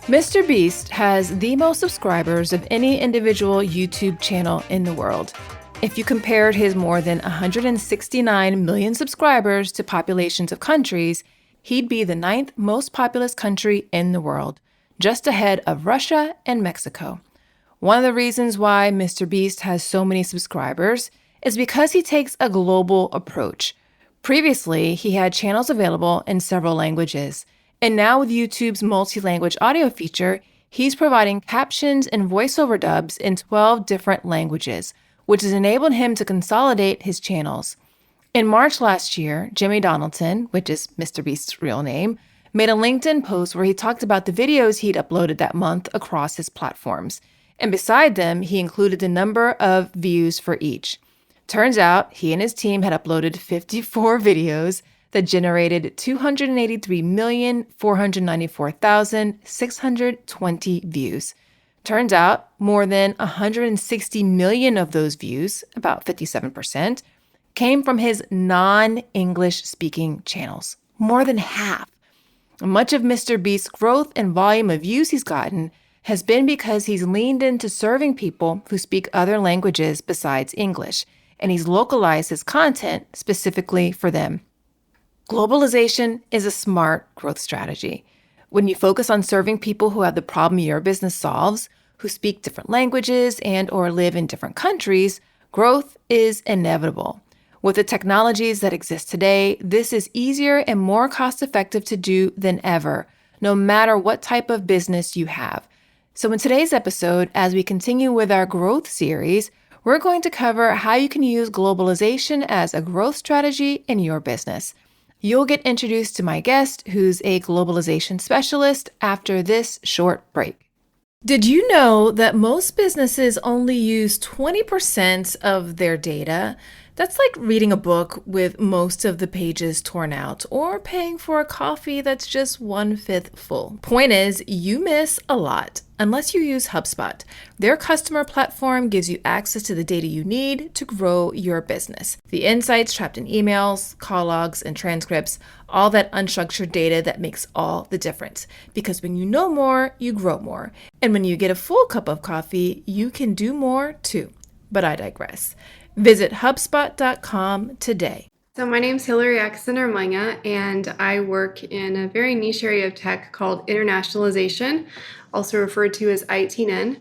Mr. Beast has the most subscribers of any individual YouTube channel in the world. If you compared his more than 169 million subscribers to populations of countries, he'd be the ninth most populous country in the world, just ahead of Russia and Mexico. One of the reasons why Mr. Beast has so many subscribers is because he takes a global approach. Previously, he had channels available in several languages. And now with YouTube's multi-language audio feature, he's providing captions and voiceover dubs in 12 different languages, which has enabled him to consolidate his channels. In March last year, Jimmy Donaldson, which is Mr. Beast's real name, made a LinkedIn post where he talked about the videos he'd uploaded that month across his platforms. And beside them, he included the number of views for each. Turns out he and his team had uploaded 54 videos that generated 283,494,620 views. Turns out more than 160 million of those views, about 57%, came from his non-English speaking channels. More than half. Much of Mr. Beast's growth and volume of views he's gotten has been because he's leaned into serving people who speak other languages besides English, and he's localized his content specifically for them. Globalization is a smart growth strategy. When you focus on serving people who have the problem your business solves, who speak different languages and or live in different countries, growth is inevitable. With the technologies that exist today, this is easier and more cost-effective to do than ever, no matter what type of business you have. So in today's episode, as we continue with our growth series, we're going to cover how you can use globalization as a growth strategy in your business. You'll get introduced to my guest, who's a globalization specialist, after this short break. Did you know that most businesses only use 20% of their data? That's like reading a book with most of the pages torn out, or paying for a coffee that's just 1/5 full. Point is, you miss a lot unless you use HubSpot. Their customer platform gives you access to the data you need to grow your business. The insights trapped in emails, call logs, and transcripts, all that unstructured data that makes all the difference. Because when you know more, you grow more. And when you get a full cup of coffee, you can do more too. But I digress. Visit HubSpot.com today. So my name is Hilary Atkisson Normanha, and I work in a very niche area of tech called internationalization, also referred to as ITN.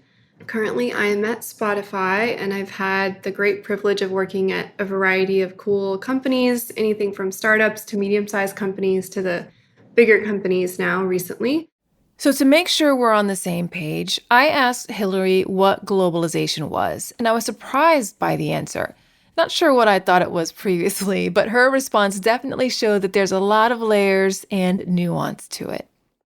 Currently, I am at Spotify, and I've had the great privilege of working at a variety of cool companies, anything from startups to medium-sized companies to the bigger companies now recently. So to make sure we're on the same page, I asked Hilary what globalization was, and I was surprised by the answer. Not sure what I thought it was previously, but her response definitely showed that there's a lot of layers and nuance to it.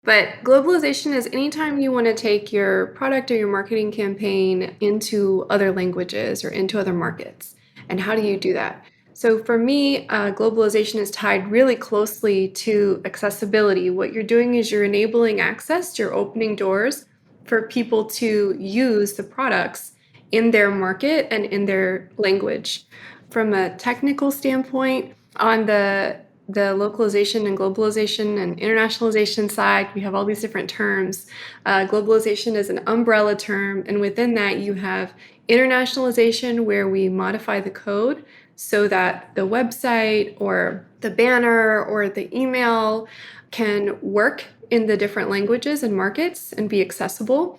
But globalization is anytime you want to take your product or your marketing campaign into other languages or into other markets. And how do you do that? So for me, globalization is tied really closely to accessibility. What you're doing is you're enabling access, you're opening doors for people to use the products in their market and in their language. From a technical standpoint, on the localization and globalization and internationalization side, we have all these different terms. Globalization is an umbrella term, and within that you have internationalization, where we modify the code so that the website or the banner or the email can work in the different languages and markets and be accessible.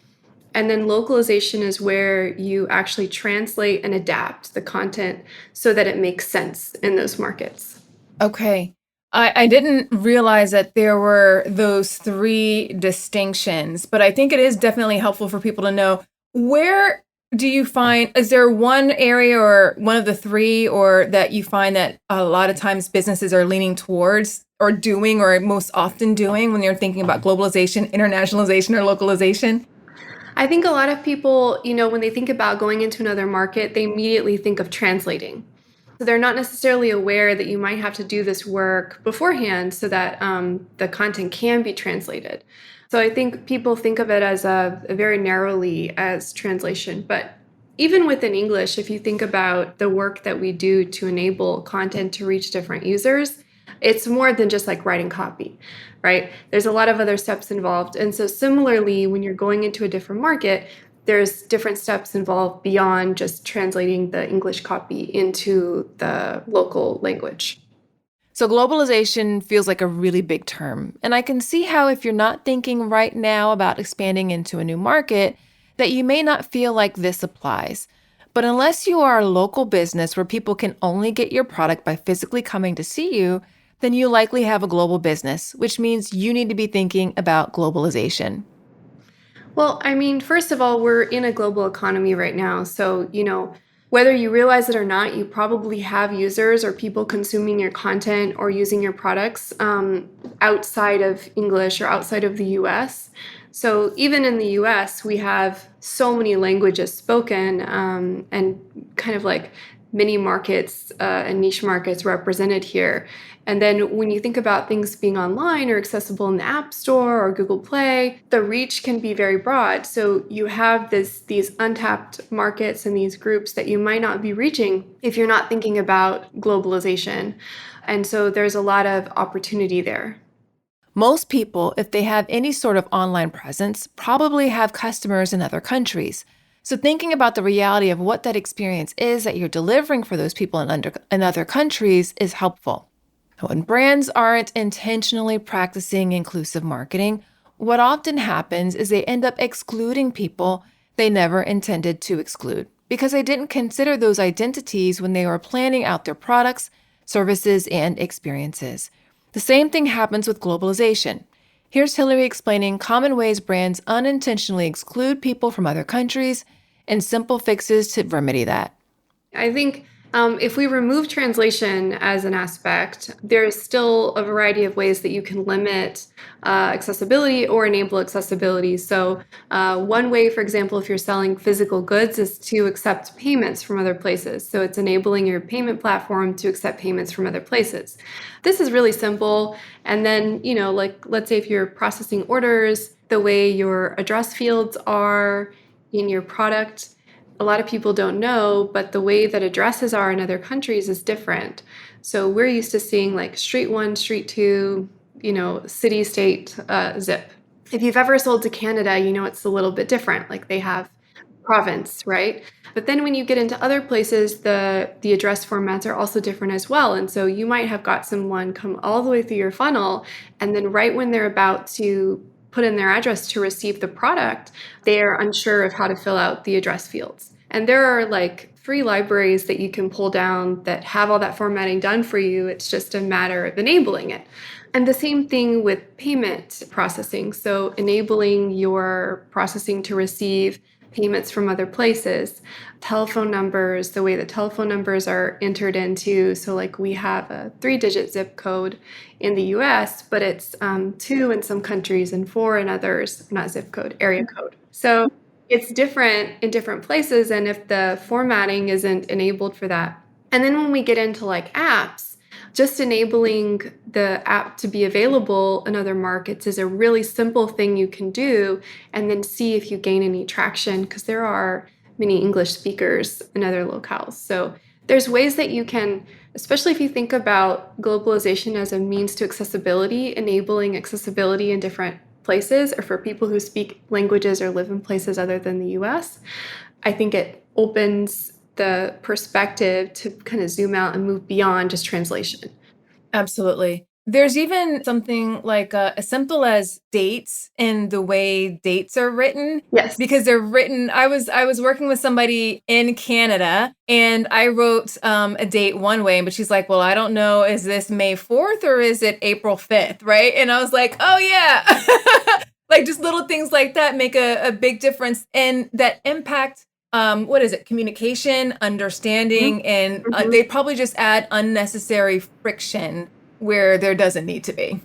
And then localization is where you actually translate and adapt the content so that it makes sense in those markets. Okay. I didn't realize that there were those three distinctions, but I think it is definitely helpful for people to know, where do you find, is there one area or one of the three, or that you find that a lot of times businesses are leaning towards or doing, or most often doing, when you're thinking about globalization, internationalization, or localization? I think a lot of people, when they think about going into another market, they immediately think of translating. So they're not necessarily aware that you might have to do this work beforehand so that the content can be translated. So I think people think of it as a very narrowly as translation. But even within English, if you think about the work that we do to enable content to reach different users, It's more than just like writing copy, right? There's a lot of other steps involved. And so similarly, when you're going into a different market, there's different steps involved beyond just translating the English copy into the local language. So, globalization feels like a really big term. And I can see how, if you're not thinking right now about expanding into a new market, that you may not feel like this applies. But unless you are a local business where people can only get your product by physically coming to see you, then you likely have a global business, which means you need to be thinking about globalization. Well, I mean, first of all, we're in a global economy right now. So, whether you realize it or not, you probably have users or people consuming your content or using your products outside of English or outside of the US. So, even in the US, we have so many languages spoken and kind of like mini markets and niche markets represented here. And then when you think about things being online or accessible in the App Store or Google Play, the reach can be very broad. So you have these untapped markets and these groups that you might not be reaching if you're not thinking about globalization. And so there's a lot of opportunity there. Most people, if they have any sort of online presence, probably have customers in other countries. So, thinking about the reality of what that experience is that you're delivering for those people in other countries is helpful. When brands aren't intentionally practicing inclusive marketing, what often happens is they end up excluding people they never intended to exclude because they didn't consider those identities when they were planning out their products, services, and experiences. The same thing happens with globalization. Here's Hilary explaining common ways brands unintentionally exclude people from other countries and simple fixes to remedy that. I think if we remove translation as an aspect, there's still a variety of ways that you can limit accessibility or enable accessibility. So, one way, for example, if you're selling physical goods, is to accept payments from other places. So, it's enabling your payment platform to accept payments from other places. This is really simple. And then, like let's say if you're processing orders, the way your address fields are in your product, a lot of people don't know, but the way that addresses are in other countries is different. So we're used to seeing like street one, street two, city, state, zip. If you've ever sold to Canada, it's a little bit different. Like they have province, right? But then when you get into other places, the address formats are also different as well. And so you might have got someone come all the way through your funnel, and then right when they're about to put in their address to receive the product, they are unsure of how to fill out the address fields. And there are like free libraries that you can pull down that have all that formatting done for you. It's just a matter of enabling it. And the same thing with payment processing. So enabling your processing to receive payments from other places, telephone numbers, the way that telephone numbers are entered into. So, like, we have a 3-digit zip code in the US, but it's 2 in some countries and 4 in others, not zip code, area code. So, it's different in different places. And if the formatting isn't enabled for that, and then when we get into like apps, just enabling the app to be available in other markets is a really simple thing you can do, and then see if you gain any traction, because there are many English speakers in other locales. So there's ways that you can, especially if you think about globalization as a means to accessibility, enabling accessibility in different places or for people who speak languages or live in places other than the US. I think it opens the perspective to kind of zoom out and move beyond just translation. Absolutely. There's even something like as simple as dates and the way dates are written, because Yes. they're written. I was working with somebody in Canada, and I wrote a date one way, but she's like, "Well, I don't know. Is this May 4th or is it April 5th?" Right? And I was like, "Oh yeah." Like, just little things like that make a big difference, and that impact what is it, communication, understanding, and Mhm. they probably just add unnecessary friction where there doesn't need to be.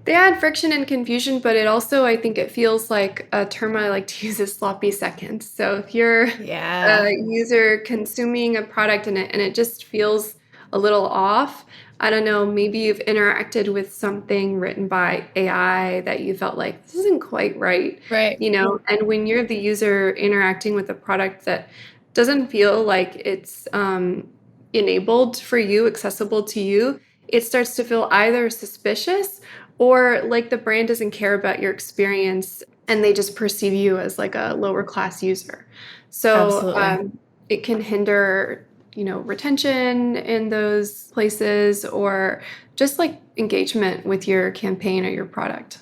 They add friction and confusion, but it also, I think it feels like a term I like to use is sloppy seconds. So if you're a Yeah. user consuming a product and it just feels a little off, I don't know, maybe you've interacted with something written by AI that you felt like this isn't quite right, Right. and when you're the user interacting with a product that doesn't feel like it's enabled for you, accessible to you, it starts to feel either suspicious or like the brand doesn't care about your experience and they just perceive you as like a lower class user. So Absolutely. it can hinder, retention in those places or just like engagement with your campaign or your product.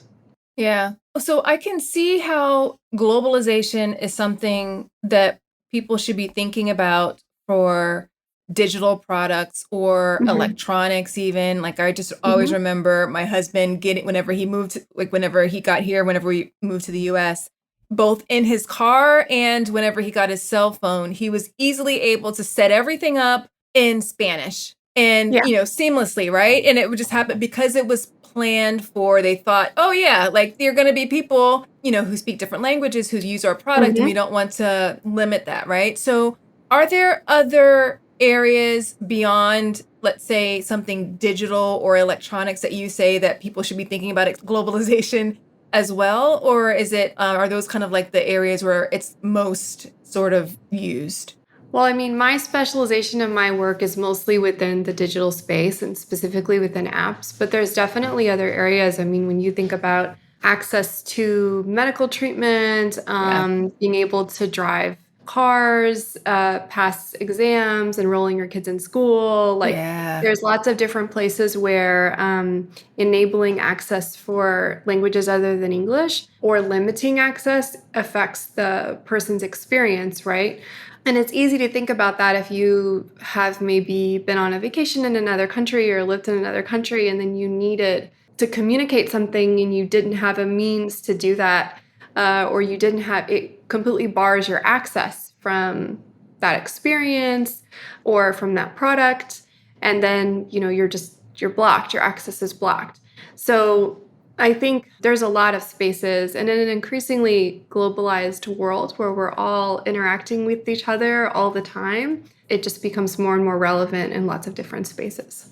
Yeah. So I can see how globalization is something that people should be thinking about for digital products or Hmm. electronics even. Like I just always Hmm. remember my husband getting whenever he moved like whenever he got here, whenever we moved to the US, both in his car and whenever he got his cell phone, he was easily able to set everything up in Spanish and, Yeah. seamlessly, right? And it would just happen because it was planned for, they thought, oh, yeah, like there are going to be people, who speak different languages who use our product, and we Hmm. don't want to limit that, right? So, are there other areas beyond, let's say, something digital or electronics that you say that people should be thinking about globalization as well? Or are those kind of like the areas where it's most sort of used? Well, I mean, my specialization of my work is mostly within the digital space and specifically within apps, but there's definitely other areas. I mean, when you think about access to medical treatment, Yeah. being able to drive cars, pass exams, enrolling your kids in school, like Yeah. there's lots of different places where enabling access for languages other than English or limiting access affects the person's experience, right? And it's easy to think about that if you have maybe been on a vacation in another country or lived in another country and then you needed to communicate something and you didn't have a means to do that, or you didn't have it completely bars your access from that experience or from that product. And then, you're blocked, your access is blocked. So I think there's a lot of spaces, and in an increasingly globalized world where we're all interacting with each other all the time, it just becomes more and more relevant in lots of different spaces.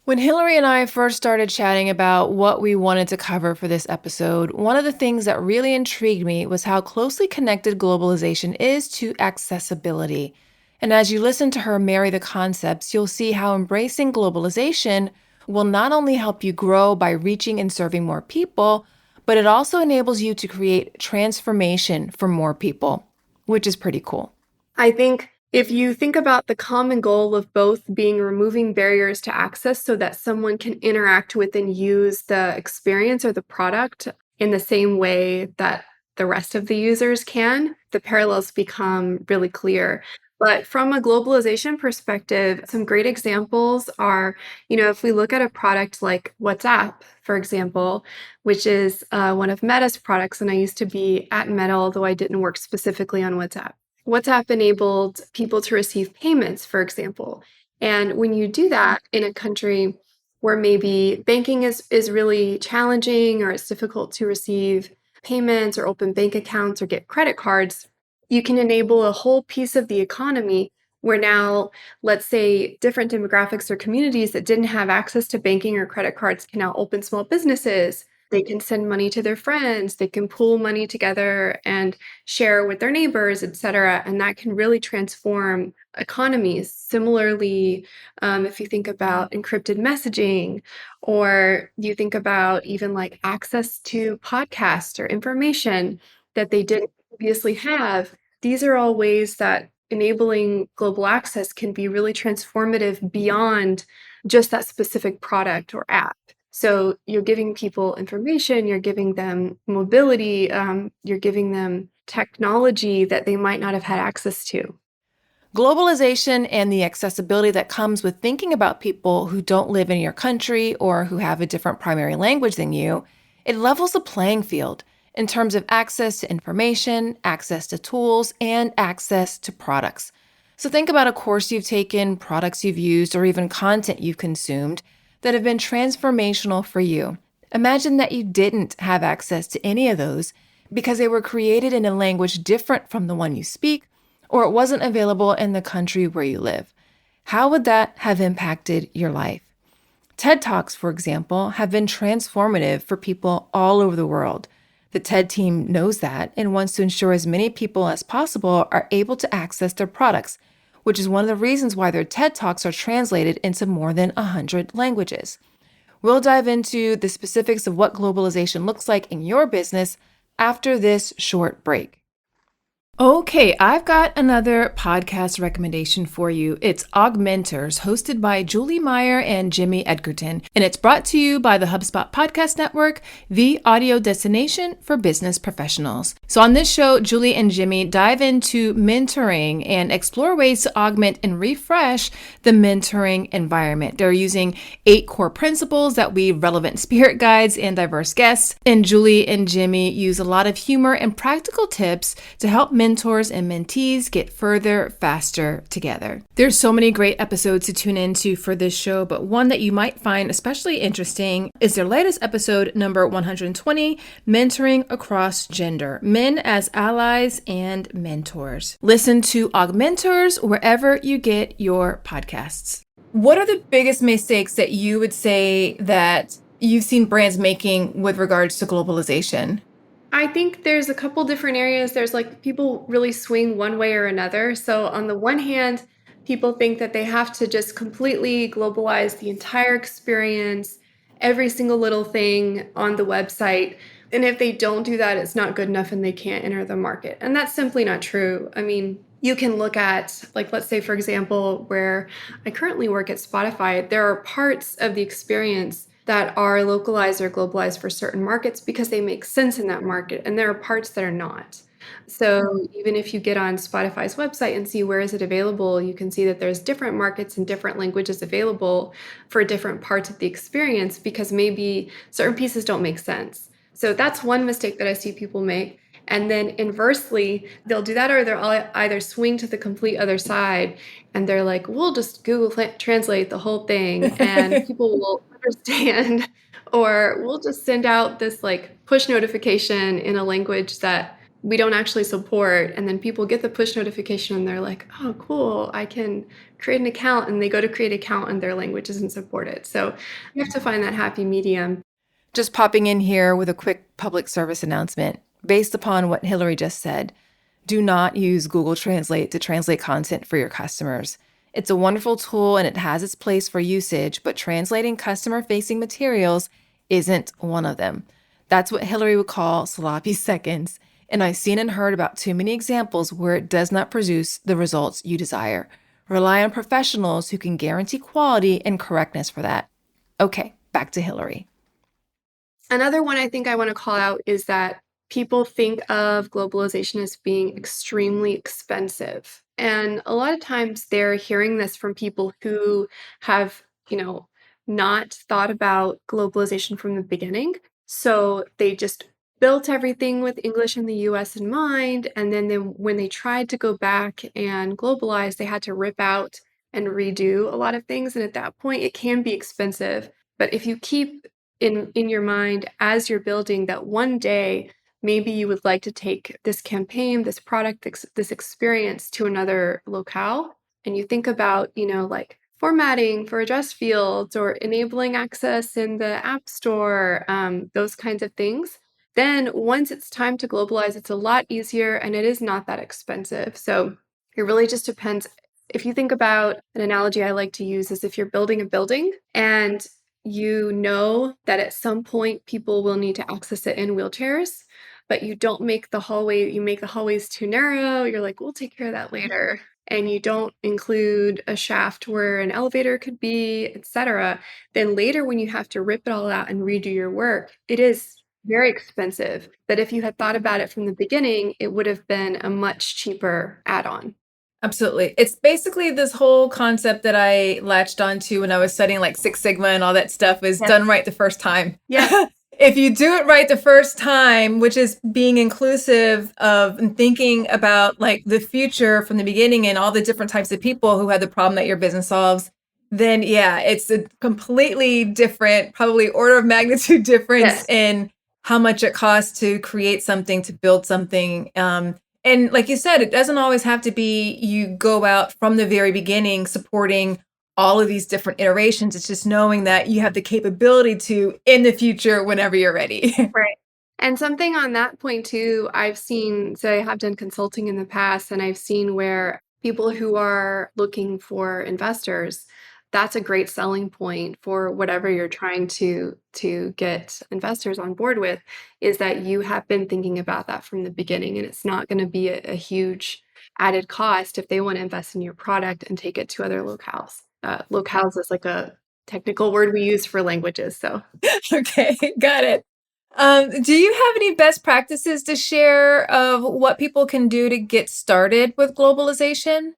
When Hillary and I first started chatting about what we wanted to cover for this episode, one of the things that really intrigued me was how closely connected globalization is to accessibility. And as you listen to her marry the concepts, you'll see how embracing globalization will not only help you grow by reaching and serving more people, but it also enables you to create transformation for more people, which is pretty cool. I think if you think about the common goal of both being removing barriers to access so that someone can interact with and use the experience or the product in the same way that the rest of the users can, the parallels become really clear. But from a globalization perspective, some great examples are, if we look at a product like WhatsApp, for example, which is one of Meta's products, and I used to be at Meta, although I didn't work specifically on WhatsApp. WhatsApp enabled people to receive payments, for example. And when you do that in a country where maybe banking is really challenging or it's difficult to receive payments or open bank accounts or get credit cards, you can enable a whole piece of the economy where now, let's say, different demographics or communities that didn't have access to banking or credit cards can now open small businesses. They can send money to their friends, they can pool money together and share with their neighbors, et cetera. And that can really transform economies. Similarly, if you think about encrypted messaging, or you think about even like access to podcasts or information that they didn't previously have, these are all ways that enabling global access can be really transformative beyond just that specific product or app. So you're giving people information, you're giving them mobility, you're giving them technology that they might not have had access to. Globalization and the accessibility that comes with thinking about people who don't live in your country or who have a different primary language than you, it levels the playing field in terms of access to information, access to tools, and access to products. So think about a course you've taken, products you've used, or even content you've consumed that have been transformational for you. Imagine that you didn't have access to any of those because they were created in a language different from the one you speak, or it wasn't available in the country where you live. How would that have impacted your life? TED Talks, for example, have been transformative for people all over the world. The TED team knows that and wants to ensure as many people as possible are able to access their products, which is one of the reasons why their TED Talks are translated into more than 100 languages. We'll dive into the specifics of what globalization looks like in your business after this short break. Okay, I've got another podcast recommendation for you. It's Augmenters, hosted by Julie Meyer and Jimmy Edgerton, and it's brought to you by the HubSpot Podcast Network, the audio destination for business professionals. So on this show, Julie and Jimmy dive into mentoring and explore ways to augment and refresh the mentoring environment. They're using 8 core principles that weave relevant spirit guides and diverse guests, and Julie and Jimmy use a lot of humor and practical tips to help mentors and mentees get further, faster together. There's so many great episodes to tune into for this show, but one that you might find especially interesting is their latest episode, number 120, Mentoring Across Gender, Men as Allies and Mentors. Listen to Augmenters wherever you get your podcasts. What are the biggest mistakes that you would say that you've seen brands making with regards to globalization? I think there's a couple different areas. There's like people really swing one way or another. So, on the one hand, people think that they have to just completely globalize the entire experience, every single little thing on the website. And if they don't do that, it's not good enough and they can't enter the market. And that's simply not true. I mean, you can look at, like, let's say, for example, where I currently work at Spotify, there are parts of the experience that are localized or globalized for certain markets because they make sense in that market, and there are parts that are not. So even if you get on Spotify's website and see where is it available, you can see that there's different markets and different languages available for different parts of the experience because maybe certain pieces don't make sense. So that's one mistake that I see people make. And then inversely, they'll do that or they'll either swing to the complete other side and they're like, we'll just Google translate the whole thing and people will understand. Or we'll just send out this like push notification in a language that we don't actually support. And then people get the push notification and they're like, oh, cool, I can create an account. And they go to create an account and their language isn't supported. So you have to find that happy medium. Just popping in here with a quick public service announcement. Based upon what Hilary just said, do not use Google Translate to translate content for your customers. It's a wonderful tool and it has its place for usage, but translating customer-facing materials isn't one of them. That's what Hilary would call sloppy seconds, and I've seen and heard about too many examples where it does not produce the results you desire. Rely on professionals who can guarantee quality and correctness for that. Okay, back to Hilary. Another one I think I want to call out is that people think of globalization as being extremely expensive. And a lot of times they're hearing this from people who have, not thought about globalization from the beginning. So they just built everything with English in the US in mind. And then when they tried to go back and globalize, they had to rip out and redo a lot of things. And at that point, it can be expensive. But if you keep in your mind as you're building that one day maybe you would like to take this campaign, this product, this experience to another locale, and you think about like formatting for address fields or enabling access in the app store, those kinds of things, then once it's time to globalize, it's a lot easier and it is not that expensive. So it really just depends. If you think about an analogy I like to use is if you're building a building and you know that at some point people will need to access it in wheelchairs, but you don't make you make the hallways too narrow. You're like, we'll take care of that later. And you don't include a shaft where an elevator could be, etc. Then later when you have to rip it all out and redo your work, it is very expensive. But if you had thought about it from the beginning, it would have been a much cheaper add-on. Absolutely. It's basically this whole concept that I latched onto when I was studying like Six Sigma and all that stuff is done right the first time. Yeah. If you do it right the first time, which is being inclusive of and thinking about like the future from the beginning and all the different types of people who had the problem that your business solves, then yeah, it's a completely different, probably order of magnitude difference in how much it costs to create something, to build something. And like you said, it doesn't always have to be you go out from the very beginning supporting all of these different iterations. It's just knowing that you have the capability to in the future whenever you're ready. Right. And something on that point too, I've seen, so I have done consulting in the past, and I've seen where people who are looking for investors, that's a great selling point for whatever you're trying to get investors on board with, is that you have been thinking about that from the beginning, and it's not going to be a huge added cost if they want to invest in your product and take it to other locales. Locales is like a technical word we use for languages. So Okay, got it. Do you have any best practices to share of what people can do to get started with globalization?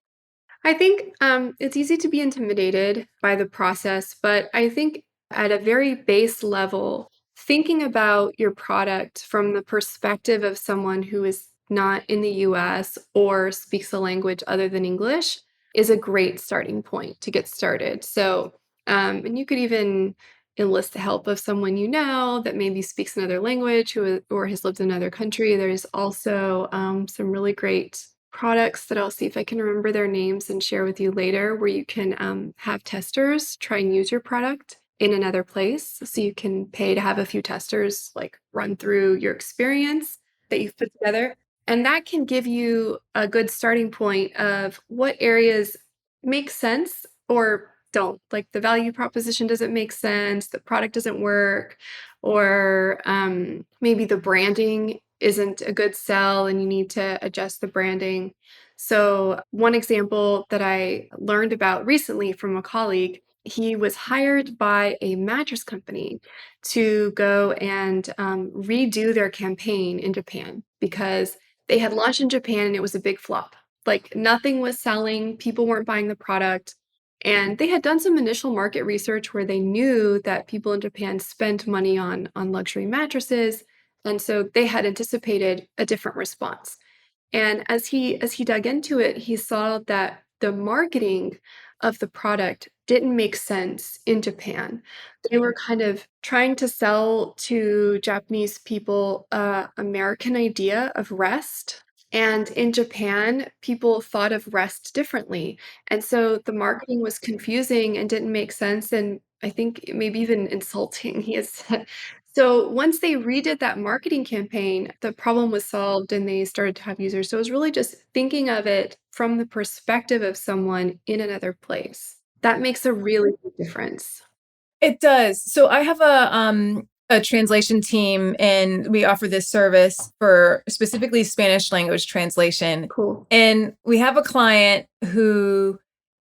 I think it's easy to be intimidated by the process, but I think at a very base level, thinking about your product from the perspective of someone who is not in the US or speaks a language other than English is a great starting point to get started. So, and you could even enlist the help of someone you know that maybe speaks another language or has lived in another country. There's also some really great products that I'll see if I can remember their names and share with you later, where you can have testers try and use your product in another place. So you can pay to have a few testers like run through your experience that you've put together. And that can give you a good starting point of what areas make sense or don't. Like the value proposition doesn't make sense, the product doesn't work, or maybe the branding isn't a good sell and you need to adjust the branding. So, one example that I learned about recently from a colleague, he was hired by a mattress company to go and redo their campaign in Japan because they had launched in Japan and it was a big flop. Like nothing was selling, people weren't buying the product. And they had done some initial market research where they knew that people in Japan spent money on luxury mattresses, and so they had anticipated a different response. And as he dug into it, he saw that the marketing of the product didn't make sense in Japan. They were kind of trying to sell to Japanese people a American idea of rest. And in Japan, people thought of rest differently. And so the marketing was confusing and didn't make sense. And I think maybe even insulting. He has said, so once they redid that marketing campaign, the problem was solved and they started to have users. So it was really just thinking of it from the perspective of someone in another place. That makes a really big difference. It does. So I have a translation team and we offer this service for specifically Spanish language translation. Cool. And we have a client who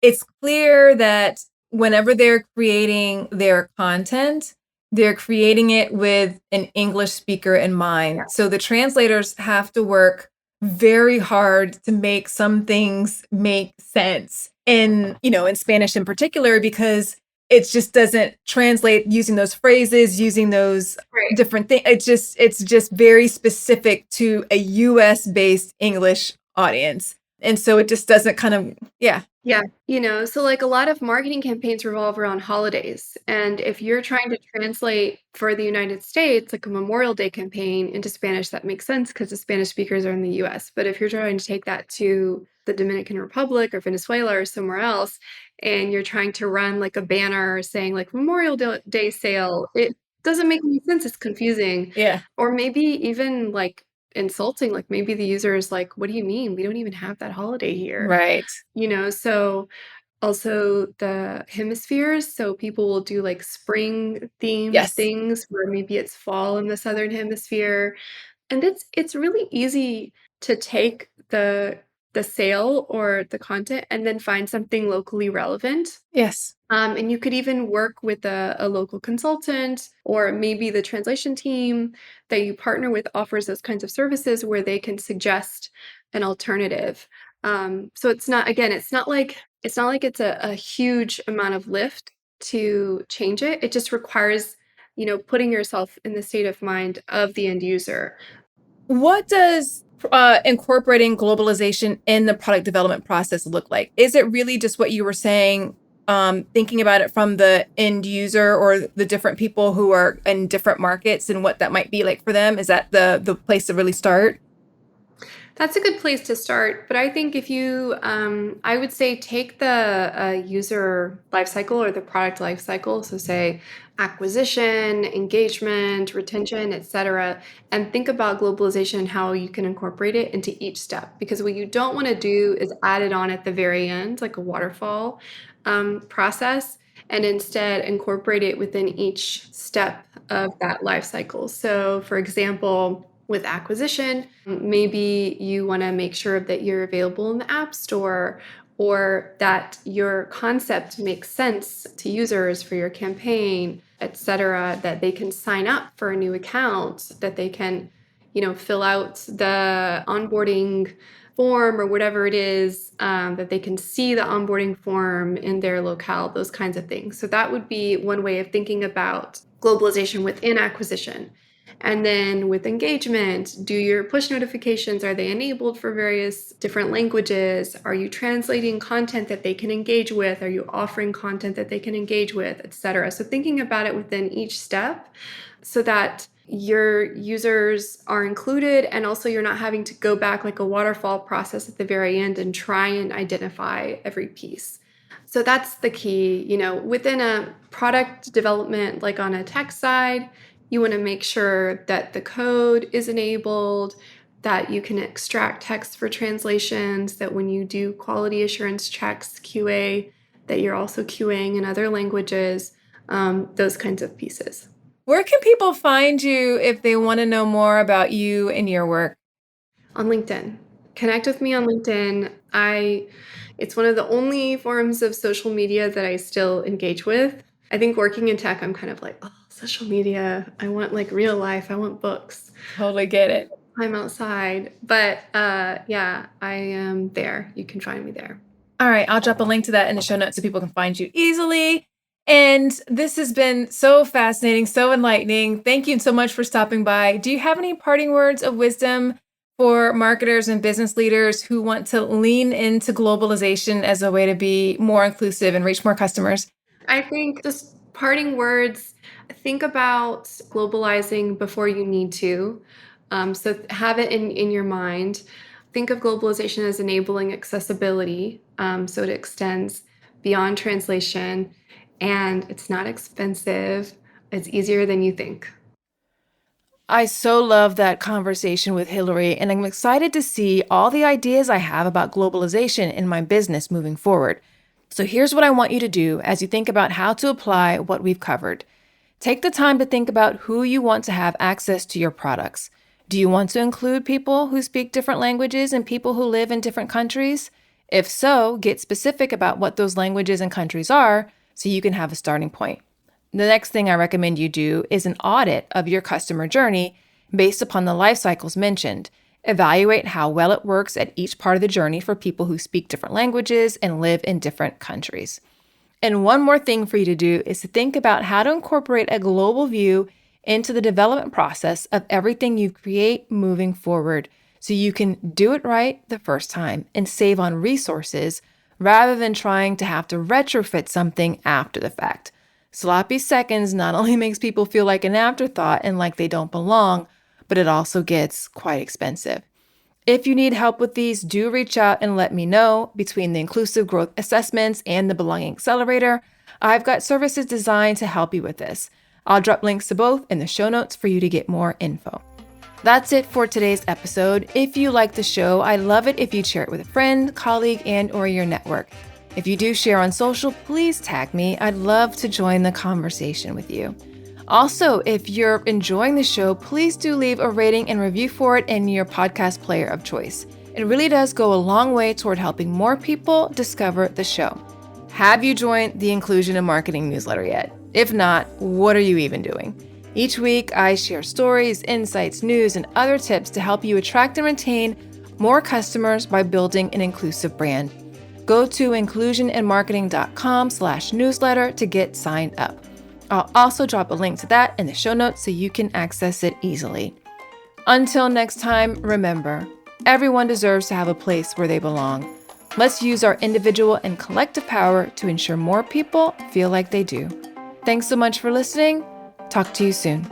it's clear that whenever they're creating their content, they're creating it with an English speaker in Yeah. mind. So the translators have to work very hard to make some things make sense in Spanish in particular, because it just doesn't translate using those phrases, using those Right. different things. It's just very specific to a US based English audience. And so it just doesn't kind of, yeah. Yeah, so like a lot of marketing campaigns revolve around holidays. And if you're trying to translate for the United States, like a Memorial Day campaign into Spanish, that makes sense because the Spanish speakers are in the US. But if you're trying to take that to the Dominican Republic or Venezuela or somewhere else, and you're trying to run like a banner saying like Day sale, it doesn't make any sense. It's confusing. Yeah. Or maybe even like insulting, like maybe the user is like, what do you mean? We don't even have that holiday here. Right. So also the hemispheres. So people will do like spring themed Yes. things where maybe it's fall in the southern hemisphere. And it's really easy to take the sale or the content and then find something locally relevant. Yes. And you could even work with a local consultant or maybe the translation team that you partner with offers those kinds of services where they can suggest an alternative. So it's not, again, it's not like it's a huge amount of lift to change it. It just requires, putting yourself in the state of mind of the end user. What does incorporating globalization in the product development process look like? Is it really just what you were saying, thinking about it from the end user or the different people who are in different markets and what that might be like for them? Is that the place to really start? That's a good place to start. But I think if you, I would say take the user lifecycle or the product lifecycle. So say acquisition, engagement, retention, etc., and think about globalization and how you can incorporate it into each step. Because what you don't want to do is add it on at the very end, like a waterfall process, and instead incorporate it within each step of that life cycle. So, for example, with acquisition, maybe you want to make sure that you're available in the App Store or that your concept makes sense to users for your campaign, etc., that they can sign up for a new account, that they can, fill out the onboarding form or whatever it is, that they can see the onboarding form in their locale, those kinds of things. So that would be one way of thinking about globalization within acquisition. And then with engagement, do your push notifications, are they enabled for various different languages? Are you translating content that they can engage with? Are you offering content that they can engage with, etc.? So thinking about it within each step so that your users are included and also you're not having to go back like a waterfall process at the very end and try and identify every piece. So that's the key, within a product development, like on a tech side, you want to make sure that the code is enabled, that you can extract text for translations, that when you do quality assurance checks, QA, that you're also QAing in other languages, those kinds of pieces. Where can people find you if they want to know more about you and your work? On LinkedIn. Connect with me on LinkedIn. It's one of the only forms of social media that I still engage with. I think working in tech, I'm kind of like, oh, social media. I want like real life. I want books. Totally get it. I'm outside. But yeah, I am there. You can find me there. All right, I'll drop a link to that in the show notes so people can find you easily. And this has been so fascinating, so enlightening. Thank you so much for stopping by. Do you have any parting words of wisdom for marketers and business leaders who want to lean into globalization as a way to be more inclusive and reach more customers? I think just parting words, think about globalizing before you need to. So have it in your mind. Think of globalization as enabling accessibility. So it extends beyond translation and it's not expensive. It's easier than you think. I so love that conversation with Hilary, and I'm excited to see all the ideas I have about globalization in my business moving forward. So here's what I want you to do as you think about how to apply what we've covered. Take the time to think about who you want to have access to your products. Do you want to include people who speak different languages and people who live in different countries? If so, get specific about what those languages and countries are so you can have a starting point. The next thing I recommend you do is an audit of your customer journey based upon the life cycles mentioned. Evaluate how well it works at each part of the journey for people who speak different languages and live in different countries. And one more thing for you to do is to think about how to incorporate a global view into the development process of everything you create moving forward so you can do it right the first time and save on resources rather than trying to have to retrofit something after the fact. Sloppy seconds not only makes people feel like an afterthought and like they don't belong, but it also gets quite expensive. If you need help with these, do reach out and let me know. Between the inclusive growth assessments and the belonging accelerator, I've got services designed to help you with this. I'll drop links to both in the show notes for you to get more info. That's it for today's episode. If you like the show, I love it if you'd share it with a friend, colleague, and or your network. If you do share on social, please tag me. I'd love to join the conversation with you. Also, if you're enjoying the show, please do leave a rating and review for it in your podcast player of choice. It really does go a long way toward helping more people discover the show. Have you joined the Inclusion in Marketing newsletter yet? If not, what are you even doing? Each week, I share stories, insights, news, and other tips to help you attract and retain more customers by building an inclusive brand. Go to inclusioninmarketing.com/newsletter to get signed up. I'll also drop a link to that in the show notes so you can access it easily. Until next time, remember, everyone deserves to have a place where they belong. Let's use our individual and collective power to ensure more people feel like they do. Thanks so much for listening. Talk to you soon.